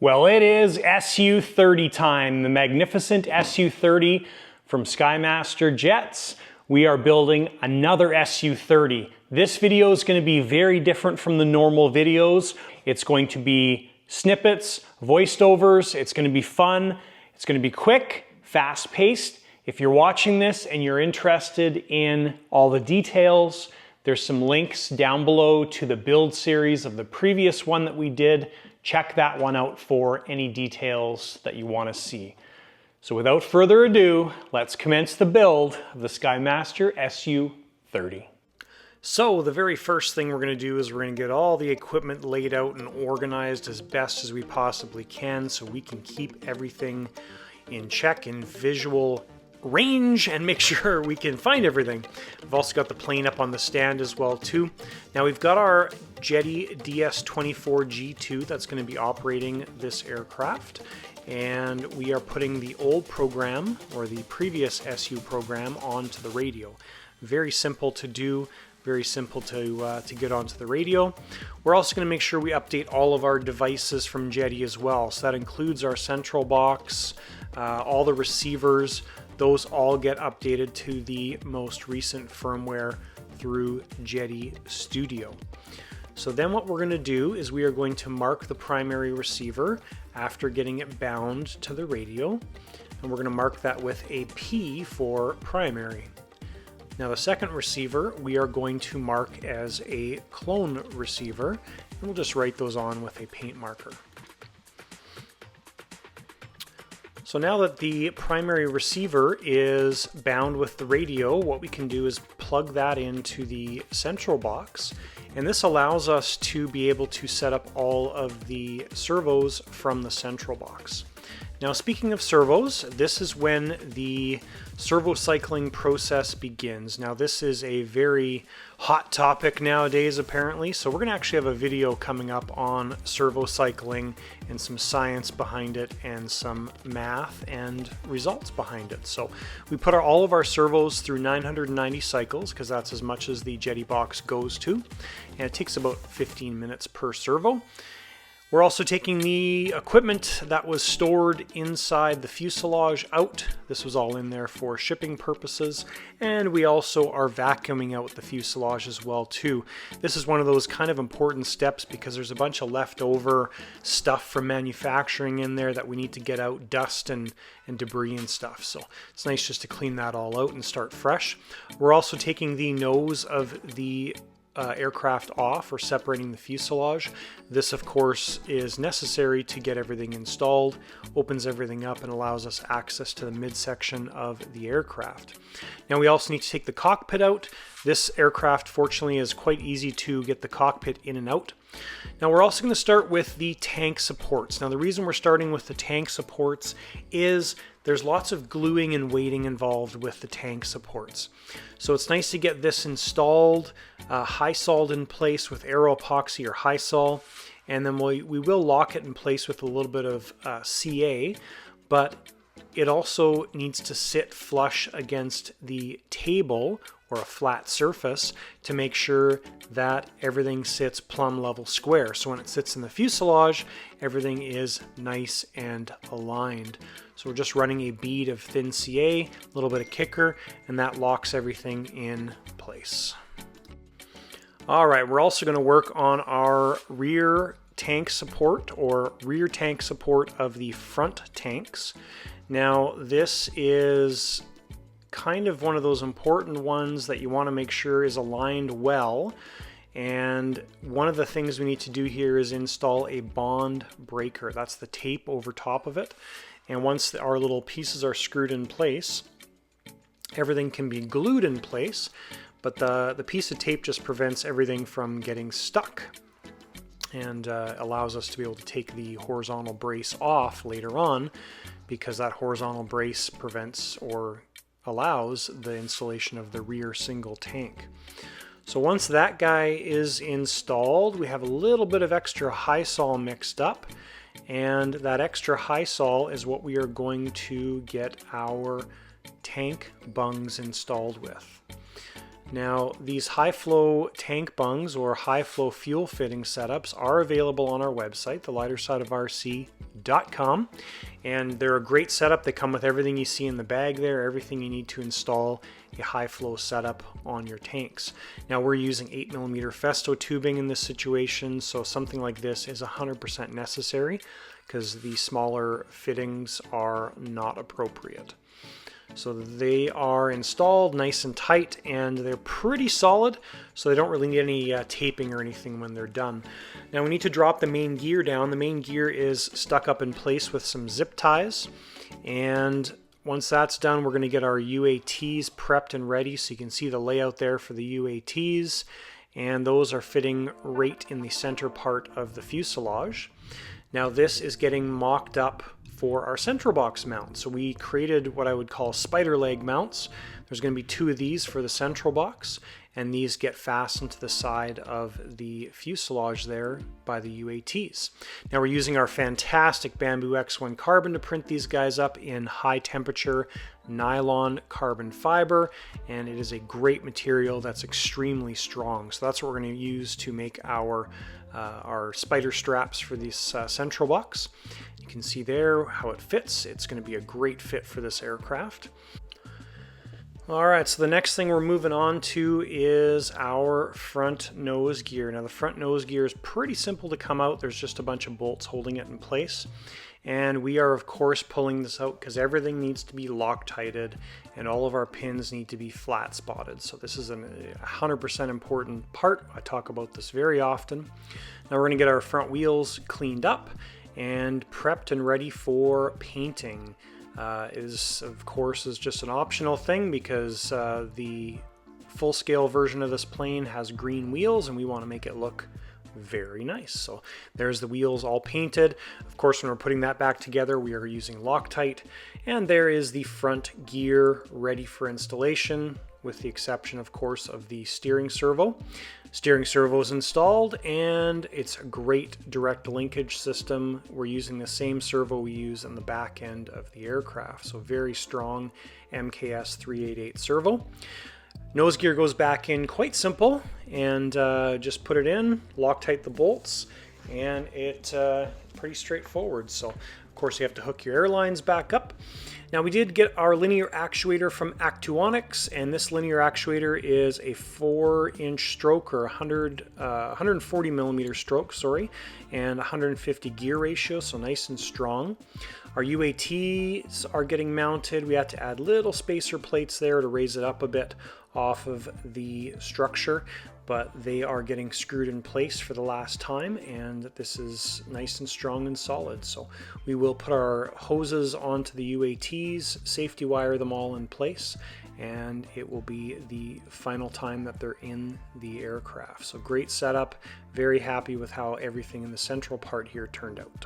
Well, it is SU30 time, the magnificent SU30 from Skymaster Jets. We are building another SU30. This video is going to be very different from the normal videos. It's going to be snippets, voiced overs, it's going to be fun, it's going to be quick, fast-paced. If you're watching this and you're interested in all the details, there's some links down below to the build series of the previous one that we did. Check that one out for any details that you want to see. So without further ado, let's commence the build of the Skymaster SU30. So the very first thing we're going to do is we're going to get all the equipment laid out and organized as best as we possibly can so we can keep everything in check in visual range and make sure we can find everything. We've also got the plane up on the stand as well too. Now we've got our Jetty DS-24G2 that's going to be operating this aircraft, and we are putting the old program or the previous SU program onto the radio. Very simple to do, very simple to get onto the radio. We're also going to make sure we update all of our devices from Jetty as well. So that includes our central box, all the receivers. Those all get updated to the most recent firmware through Jetty Studio. So then what we're going to do is we are going to mark the primary receiver after getting it bound to the radio, and we're going to mark that with a P for primary. Now the second receiver we are going to mark as a clone receiver, and we'll just write those on with a paint marker. So now that the primary receiver is bound with the radio, what we can do is plug that into the central box, and this allows us to be able to set up all of the servos from the central box. Now speaking of servos, this is when the servo cycling process begins. Now this is a very hot topic nowadays apparently, so we're going to actually have a video coming up on servo cycling and some science behind it and some math and results behind it. So we put all of our servos through 990 cycles because that's as much as the Jetty box goes to, and it takes about 15 minutes per servo. We're also taking the equipment that was stored inside the fuselage out. This was all in there for shipping purposes, and we also are vacuuming out the fuselage as well too. This is one of those kind of important steps because there's a bunch of leftover stuff from manufacturing in there that we need to get out, dust and debris and stuff. So it's nice just to clean that all out and start fresh. We're also taking the nose of the aircraft off, or separating the fuselage. This of course is necessary to get everything installed, opens everything up and allows us access to the midsection of the aircraft. Now we also need to take the cockpit out. This aircraft fortunately is quite easy to get the cockpit in and out. Now we're also going to start with the tank supports. Now the reason we're starting with the tank supports is there's lots of gluing and weighting involved with the tank supports. So it's nice to get this installed, high-soled in place with aero epoxy or high-sol, and then we will lock it in place with a little bit of CA, but it also needs to sit flush against the table or a flat surface to make sure that everything sits plumb level square. So when it sits in the fuselage, everything is nice and aligned. So we're just running a bead of thin CA, a little bit of kicker, and that locks everything in place. All right, we're also going to work on our rear tank support or rear tank support of the front tanks. Now this is kind of one of those important ones that you want to make sure is aligned well, and one of the things we need to do here is install a bond breaker. That's the tape over top of it, and once our little pieces are screwed in place, everything can be glued in place, but the piece of tape just prevents everything from getting stuck and allows us to be able to take the horizontal brace off later on, because that horizontal brace prevents or allows the installation of the rear single tank. So once that guy is installed, we have a little bit of extra high sol mixed up, and that extra high sol is what we are going to get our tank bungs installed with. Now, these high-flow tank bungs or high-flow fuel fitting setups are available on our website, thelightersideofrc.com, and they're a great setup. They come with everything you see in the bag there, everything you need to install a high-flow setup on your tanks. Now, we're using 8mm Festo tubing in this situation, so something like this is 100% necessary because the smaller fittings are not appropriate. So they are installed nice and tight, and they're pretty solid, so they don't really need any taping or anything when they're done. Now we need to drop the main gear down. The main gear is stuck up in place with some zip ties, and once that's done, we're going to get our UATs prepped and ready, so you can see the layout there for the UATs, and those are fitting right in the center part of the fuselage. Now this is getting mocked up for our central box mount. So we created what I would call spider leg mounts. There's going to be 2 of these for the central box, and these get fastened to the side of the fuselage there by the UATs. Now we're using our fantastic Bamboo X1 carbon to print these guys up in high temperature nylon carbon fiber, and it is a great material that's extremely strong. So that's what we're going to use to make our spider straps for this central box. You can see there how it fits. It's going to be a great fit for this aircraft. Alright, so the next thing we're moving on to is our front nose gear. Now the front nose gear is pretty simple to come out. There's just a bunch of bolts holding it in place. And we are of course pulling this out because everything needs to be Loctited and all of our pins need to be flat spotted. So this is a 100% important part. I talk about this very often. Now we're going to get our front wheels cleaned up and prepped and ready for painting. Of course is just an optional thing because the full-scale version of this plane has green wheels and we want to make it look very nice. So there's the wheels all painted. Of course, when we're putting that back together, we are using Loctite, and there is the front gear ready for installation, with the exception, of course, of the steering servo. Steering servo is installed, and it's a great direct linkage system. We're using the same servo we use on the back end of the aircraft, so very strong MKS 388 servo. Nose gear goes back in quite simple, and just put it in, Loctite the bolts, and it's pretty straightforward. So of course you have to hook your airlines back up. Now we did get our linear actuator from Actuonics, and this linear actuator is a 4-inch stroke, or 140 millimeter stroke, sorry, and 150 gear ratio, so nice and strong. Our UATs are getting mounted. We had to add little spacer plates there to raise it up a bit off of the structure, but they are getting screwed in place for the last time, and this is nice and strong and solid. So we will put our hoses onto the UATs, safety wire them all in place, and it will be the final time that they're in the aircraft. So great setup, very happy with how everything in the central part here turned out.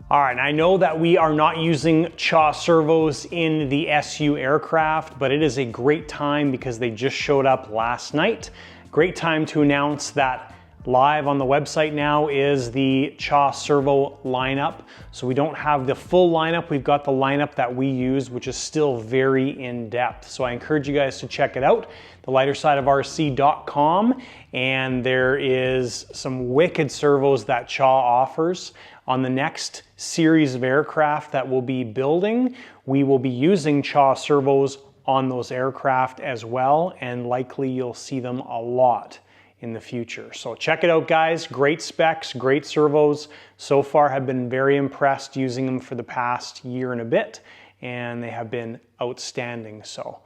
All right, I know that we are not using CHA servos in the SU aircraft, but it is a great time because they just showed up last night. Great time to announce that live on the website now is the CHA servo lineup. So we don't have the full lineup. We've got the lineup that we use, which is still very in-depth. So I encourage you guys to check it out, thelightersideofrc.com, and there is some wicked servos that CHA offers. On the next series of aircraft that we'll be building, we will be using CHA servos on those aircraft as well, and likely you'll see them a lot in the future. So check it out, guys. Great specs, great servos. So far have been very impressed using them for the past year and a bit, and they have been outstanding. So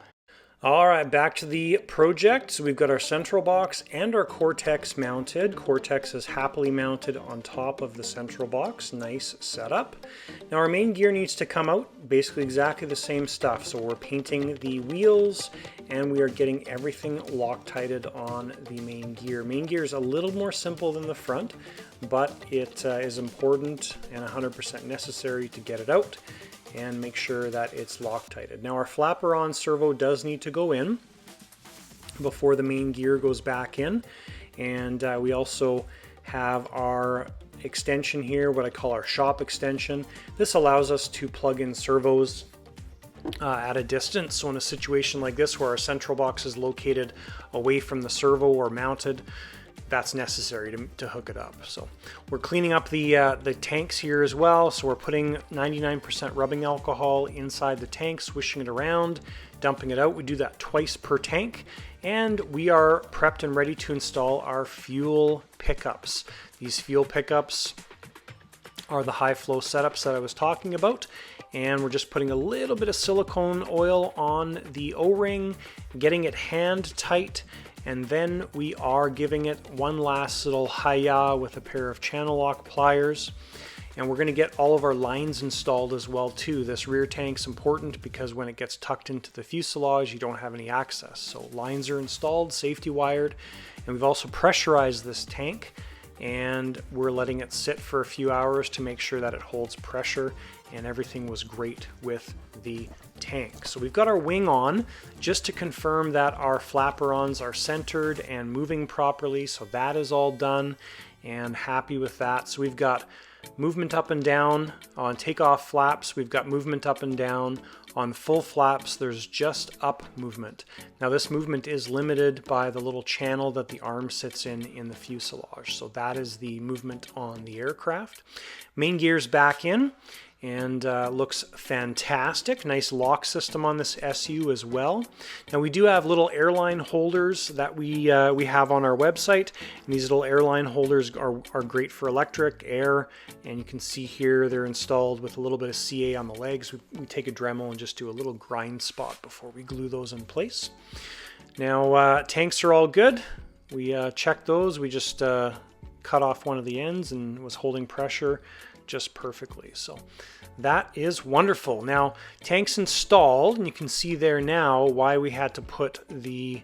all right, back to the project. So we've got our central box and our Cortex mounted. Cortex is happily mounted on top of the central box. Nice setup. Now our main gear needs to come out, basically exactly the same stuff. So we're painting the wheels and we are getting everything Loctited on the main gear. Main gear is a little more simple than the front, but it is important and 100% necessary to get it out and make sure that it's Loctited. Now our flapper-on servo does need to go in before the main gear goes back in, and we also have our extension here, what I call our shop extension. This allows us to plug in servos at a distance. So in a situation like this where our central box is located away from the servo or mounted, that's necessary to hook it up. So we're cleaning up the tanks here as well. So we're putting 99% rubbing alcohol inside the tank, swishing it around, dumping it out. We do that twice per tank, and we are prepped and ready to install our fuel pickups. These fuel pickups are the high flow setups that I was talking about, and we're just putting a little bit of silicone oil on the O-ring, getting it hand tight, and then we are giving it one last little hi-ya with a pair of channel lock pliers. And we're going to get all of our lines installed as well too. This rear tank's important because when it gets tucked into the fuselage, you don't have any access. So lines are installed, safety wired, and we've also pressurized this tank, and we're letting it sit for a few hours to make sure that it holds pressure, and everything was great with the tank. So we've got our wing on just to confirm that our flaperons are centered and moving properly. So that is all done, and happy with that. So we've got movement up and down on takeoff flaps. We've got movement up and down on full flaps. There's just up movement. Now this movement is limited by the little channel that the arm sits in the fuselage. So that is the movement on the aircraft. Main gear's back in, and looks fantastic. Nice lock system on this SU as well. Now we do have little airline holders that we have on our website, and these little airline holders are great for electric, air, and you can see here they're installed with a little bit of CA on the legs. We take a Dremel and just do a little grind spot before we glue those in place. Now tanks are all good. We checked those. We just cut off one of the ends and was holding pressure just perfectly. So that is wonderful. Now tank's installed, and you can see there now why we had to put the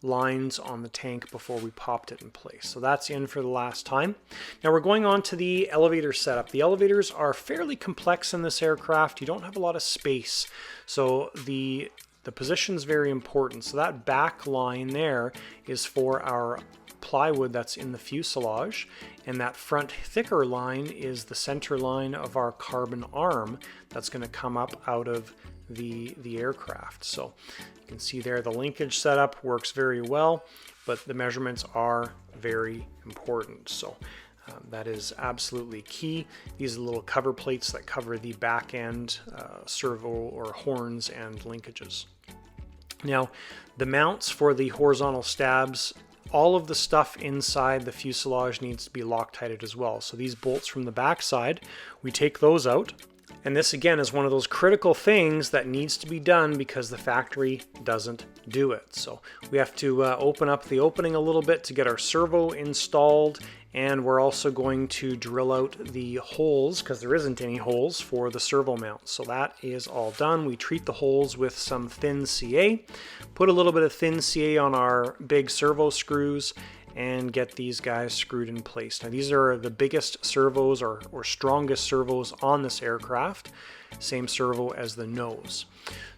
lines on the tank before we popped it in place. So that's in for the last time. Now we're going on to the elevator setup. The elevators are fairly complex in this aircraft. You don't have a lot of space, so the position is very important. So that back line there is for our plywood that's in the fuselage, and that front thicker line is the center line of our carbon arm that's going to come up out of the aircraft. So you can see there the linkage setup works very well, but the measurements are very important. So that is absolutely key. These are the little cover plates that cover the back end servo or horns and linkages. Now the mounts for the horizontal stabs, all of the stuff inside the fuselage needs to be Loctited as well. So these bolts from the back side, we take those out. And this again is one of those critical things that needs to be done because the factory doesn't do it. So we have to open up the opening a little bit to get our servo installed, and we're also going to drill out the holes because there isn't any holes for the servo mount. So that is all done. We treat the holes with some thin CA, put a little bit of thin CA on our big servo screws, and get these guys screwed in place. Now these are the biggest servos or strongest servos on this aircraft, same servo as the nose.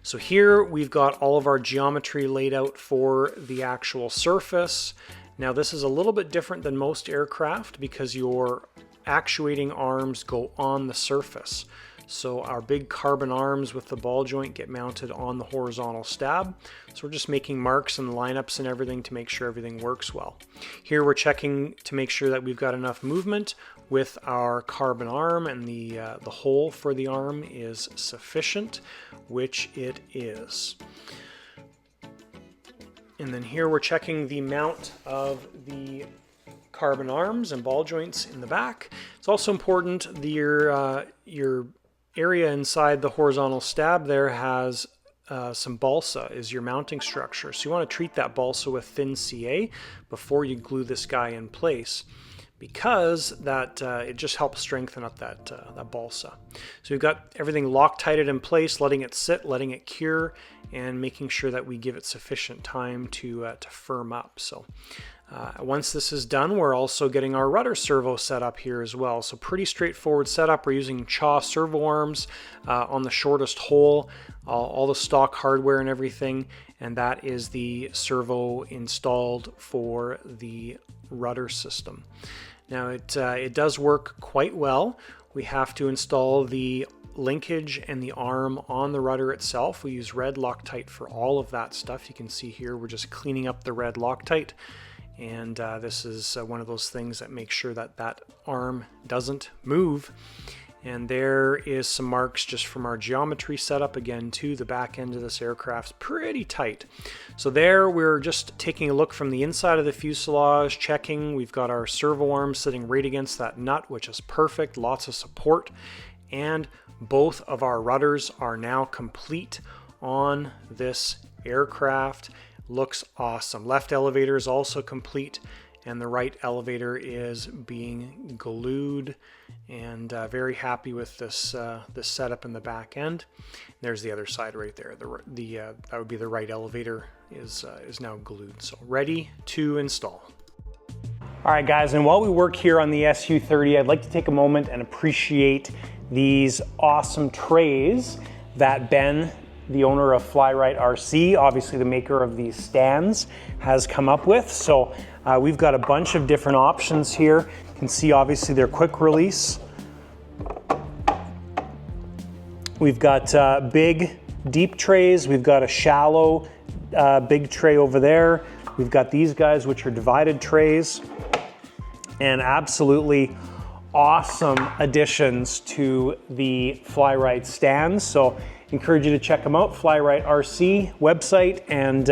So here we've got all of our geometry laid out for the actual surface. Now this is a little bit different than most aircraft because your actuating arms go on the surface. So our big carbon arms with the ball joint get mounted on the horizontal stab. So we're just making marks and lineups and everything to make sure everything works well. Here we're checking to make sure that we've got enough movement with our carbon arm, and the hole for the arm is sufficient, which it is. And then here we're checking the mount of the carbon arms and ball joints in the back. It's also important your area inside the horizontal stab there has some balsa is your mounting structure. So you want to treat that balsa with thin CA before you glue this guy in place, because that it just helps strengthen up that balsa. So we've got everything Loctited in place, letting it sit, letting it cure, and making sure that we give it sufficient time to firm up. So once this is done, we're also getting our rudder servo set up here as well. So pretty straightforward setup. We're using Chaw servo arms on the shortest hole, all the stock hardware and everything, and that is the servo installed for the rudder system. Now it does work quite well. We have to install the linkage and the arm on the rudder itself. We use red Loctite for all of that stuff. You can see here we're just cleaning up the red Loctite, and this is one of those things that makes sure that that arm doesn't move. And there is some marks just from our geometry setup. Again, to the back end of this aircraft's pretty tight. So there we're just taking a look from the inside of the fuselage, checking. We've got our servo arm sitting right against that nut, which is perfect, lots of support. And both of our rudders are now complete on this aircraft. Looks awesome. Left elevator is also complete, and the right elevator is being glued, and very happy with this this setup in the back end. There's the other side right there. That would be the right elevator is now glued, so ready to install. All right, guys, and while we work here on the SU30, I'd like to take a moment and appreciate these awesome trays that Ben, the owner of Fly-Rite RC, obviously the maker of these stands, has come up with. So we've got a bunch of different options here. You can see obviously they're quick release. We've got big deep trays. We've got a shallow big tray over there. We've got these guys, which are divided trays, and absolutely awesome additions to the Fly-Rite stands. So encourage you to check them out, Fly-Rite RC website, and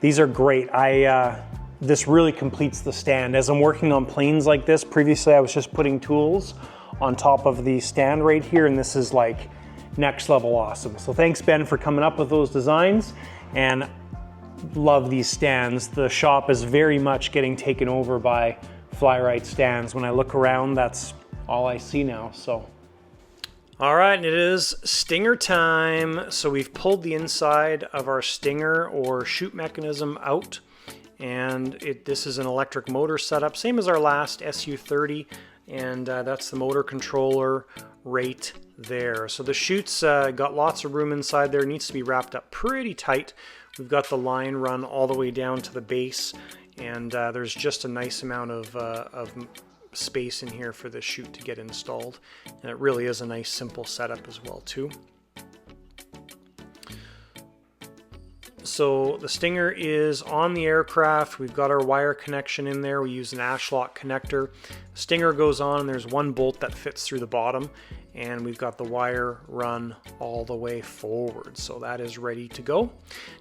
these are great. This really completes the stand. As I'm working on planes like this, previously I was just putting tools on top of the stand right here, and this is like next level awesome. So thanks, Ben, for coming up with those designs, and love these stands. The shop is very much getting taken over by Fly-Rite stands. When I look around, that's all I see now. So all right, and it is stinger time. So we've pulled the inside of our stinger or chute mechanism out, and this is an electric motor setup, same as our last SU30, and that's the motor controller right there. So the chute's got lots of room inside there, needs to be wrapped up pretty tight. We've got the line run all the way down to the base, and there's just a nice amount of space in here for the chute to get installed, and it really is a nice simple setup as well too. So the stinger is on the aircraft. We've got our wire connection in there. We use an ashlock connector. The stinger goes on, and there's one bolt that fits through the bottom, and we've got the wire run all the way forward. So that is ready to go.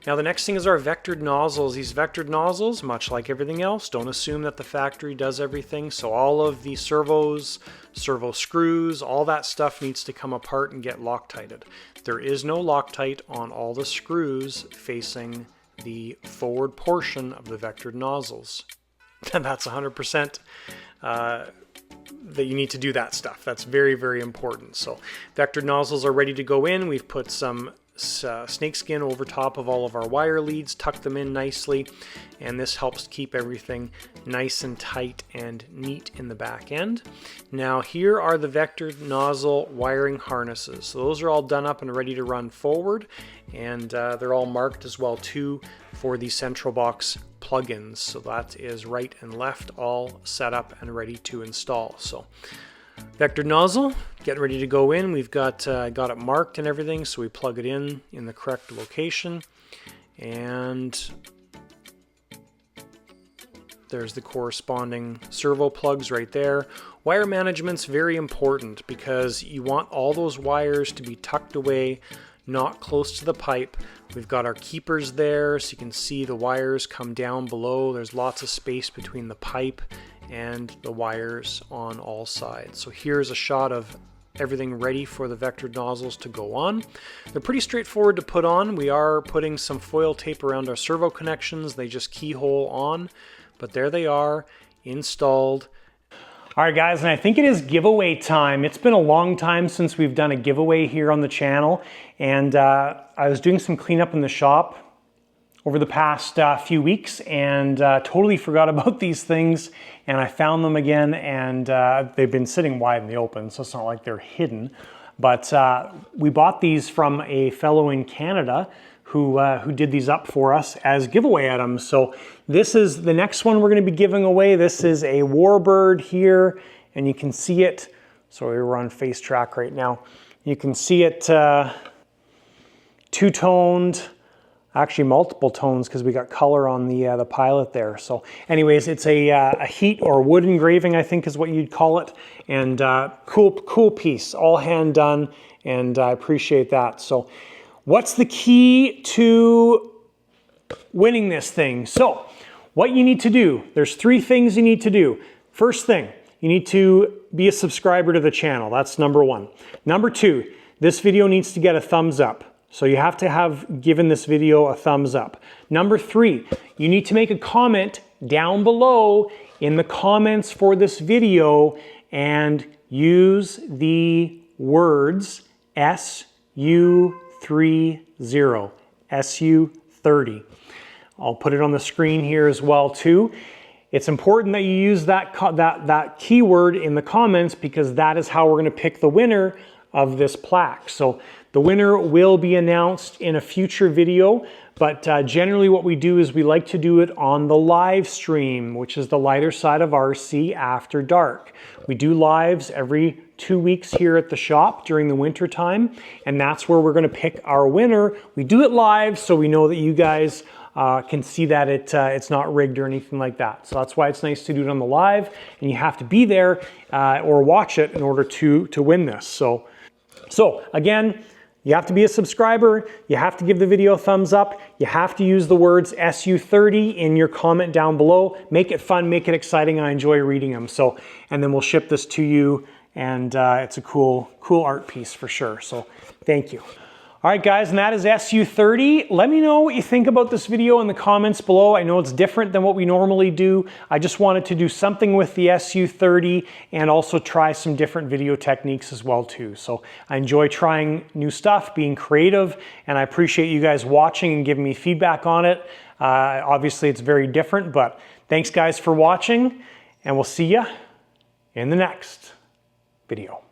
Now the next thing is our vectored nozzles. These vectored nozzles, much like everything else, don't assume that the factory does everything. So all of the servos, servo screws, all that stuff needs to come apart and get Loctited. There is no Loctite on all the screws facing the forward portion of the vectored nozzles. And that's 100% that you need to do that stuff. That's very, very important. So vectored nozzles are ready to go in. We've put some snakeskin over top of all of our wire leads, tucked them in nicely, and this helps keep everything nice and tight and neat in the back end. Now here are the vectored nozzle wiring harnesses. So those are all done up and ready to run forward, and they're all marked as well too for the central box plugins. So that is right and left all set up and ready to install. So vectored nozzle, getting ready to go in. We've got it marked and everything, so we plug it in the correct location, and there's the corresponding servo plugs right there. Wire management's very important because you want all those wires to be tucked away, not close to the pipe. We've got our keepers there, so you can see the wires come down below. There's lots of space between the pipe and the wires on all sides. So here's a shot of everything ready for the vectored nozzles to go on. They're pretty straightforward to put on. We are putting some foil tape around our servo connections. They just keyhole on, but there they are, installed. All right, guys, and I think it is giveaway time. It's been a long time since we've done a giveaway here on the channel, and I was doing some cleanup in the shop over the past few weeks, and totally forgot about these things, and I found them again, and they've been sitting wide in the open, so it's not like they're hidden. But we bought these from a fellow in Canada who did these up for us as giveaway items. So this is the next one we're going to be giving away. This is a Warbird here, and you can see it. So we're on Face Track right now. You can see it two-toned, actually multiple tones because we got color on the pilot there. So anyways, it's a heat or wood engraving, I think is what you'd call it. And cool piece, all hand done, and I appreciate that. So what's the key to winning this thing? So what you need to do, there's 3 things you need to do. First thing, you need to be a subscriber to the channel. That's number 1. Number 2, this video needs to get a thumbs up. So you have to have given this video a thumbs up. Number 3, you need to make a comment down below in the comments for this video and use the words SU30, SU30. I'll put it on the screen here as well too. It's important that you use that keyword in the comments because that is how we're going to pick the winner of this plaque. So the winner will be announced in a future video, but generally what we do is we like to do it on the live stream, which is the lighter side of RC after dark. We do lives every 2 weeks here at the shop during the winter time, and that's where we're going to pick our winner. We do it live so we know that you guys can see that it's not rigged or anything like that. So that's why it's nice to do it on the live, and you have to be there or watch it in order to win this. So again, you have to be a subscriber, you have to give the video a thumbs up, you have to use the words SU30 in your comment down below. Make it fun, make it exciting. I enjoy reading them. So, and then we'll ship this to you, and it's a cool art piece for sure. So thank you. All right, guys, and that is SU30. Let me know what you think about this video in the comments below. I know it's different than what we normally do. I just wanted to do something with the SU30 and also try some different video techniques as well too. So I enjoy trying new stuff, being creative, and I appreciate you guys watching and giving me feedback on it. Obviously, it's very different, but thanks guys for watching, and we'll see ya in the next video.